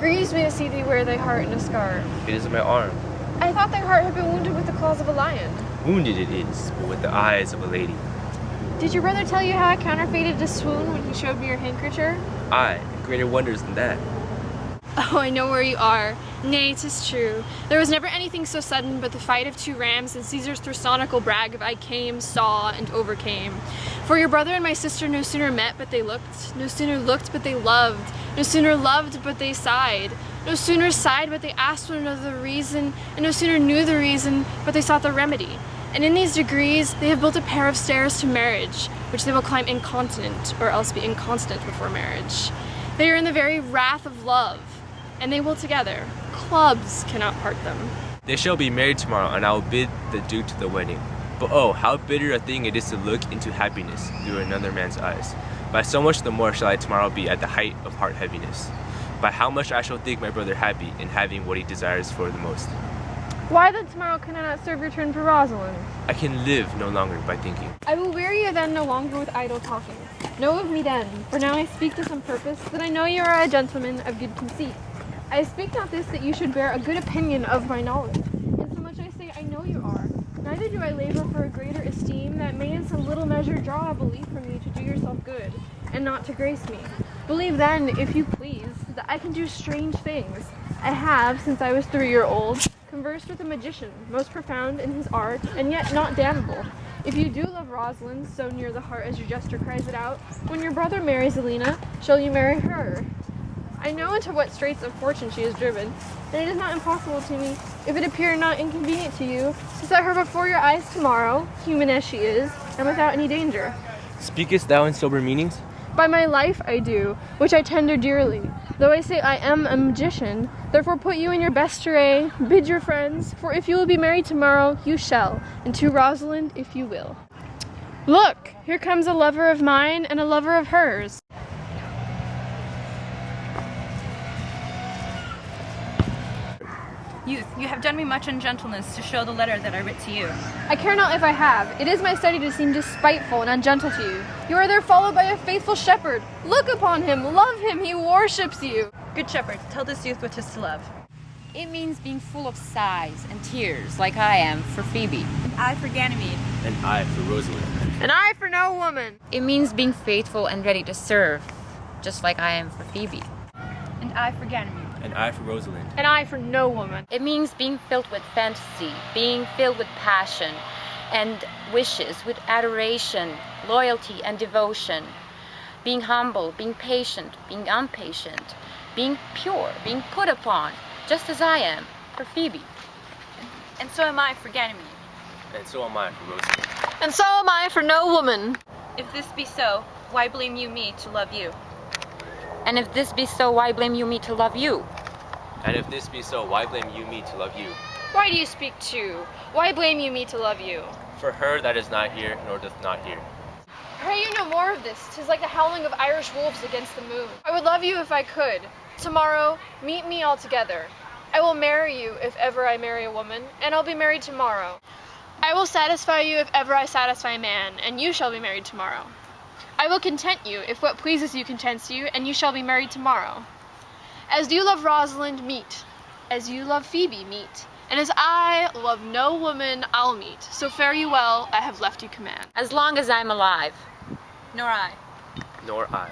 grieves me to see thee wear thy heart in a scar. It is my arm. I thought thy heart had been wounded with the claws of a lion. Wounded it is, but with the eyes of a lady. Did your brother tell you how I counterfeited a swoon when he showed me your handkercher? Aye, greater wonders than that. Oh, I know where you are. Nay, 'tis true. There was never anything so sudden but the fight of two rams and Caesar's thrasonical brag of I came, saw, and overcame. For your brother and my sister no sooner met but they looked, no sooner looked but they loved, no sooner loved but they sighed, no sooner sighed but they asked one another the reason, and no sooner knew the reason but they sought the remedy. And in these degrees they have built a pair of stairs to marriage, which they will climb incontinent, or else be inconstant before marriage. They are in the very wrath of love, and they will together. Clubs cannot part them. They shall be married tomorrow, and I will bid the Duke to the wedding. But oh, how bitter a thing it is to look into happiness through another man's eyes. By so much the more shall I tomorrow be at the height of heart heaviness. By how much I shall think my brother happy in having what he desires for the most. Why then tomorrow can I not serve your turn for Rosalind? I can live no longer by thinking. I will weary you then no longer with idle talking. Know of me then, for now I speak to some purpose, that I know you are a gentleman of good conceit. I speak not this that you should bear a good opinion of my knowledge, insomuch I say I know you are. Neither do I labor for a greater esteem that may in some little measure draw a belief from you to do yourself good, and not to grace me. Believe then, if you please, that I can do strange things. I have, since I was 3 years old, conversed with a magician, most profound in his art, and yet not damnable. If you do love Rosalind, so near the heart as your jester cries it out, when your brother marries Alina, shall you marry her? I know into what straits of fortune she is driven, and it is not impossible to me, if it appear not inconvenient to you, to set her before your eyes tomorrow, human as she is, and without any danger. Speakest thou in sober meanings? By my life I do, which I tender dearly. Though I say I am a magician, therefore put you in your best array, bid your friends, for if you will be married tomorrow, you shall, and to Rosalind if you will. Look, here comes a lover of mine and a lover of hers. Youth, you have done me much ungentleness to show the letter that I writ to you. I care not if I have. It is my study to seem despiteful and ungentle to you. You are there followed by a faithful shepherd. Look upon him, love him, he worships you. Good shepherd, tell this youth what 'tis to love. It means being full of sighs and tears, like I am for Phoebe. And I for Ganymede. And I for Rosalind. And I for no woman. It means being faithful and ready to serve, just like I am for Phoebe. And I for Ganymede. And I for Rosalind. And I for no woman. It means being filled with fantasy, being filled with passion and wishes, with adoration, loyalty, and devotion. Being humble, being patient, being impatient, being pure, being put upon, just as I am for Phoebe. And so am I for Ganymede. And so am I for Rosalind. And so am I for no woman. If this be so, why blame you me to love you? And if this be so, why blame you me to love you? And if this be so, why blame you me to love you? Why do you speak too? Why blame you me to love you? For her that is not here, nor doth not hear. Pray you no more of this. 'Tis like the howling of Irish wolves against the moon. I would love you if I could. Tomorrow, meet me all together. I will marry you if ever I marry a woman, and I'll be married tomorrow. I will satisfy you if ever I satisfy a man, and you shall be married tomorrow. I will content you if what pleases you contents you, and you shall be married tomorrow. As you love Rosalind, meet. As you love Phoebe, meet. And as I love no woman, I'll meet. So fare you well, I have left you command. As long as I'm alive. Nor I. Nor I.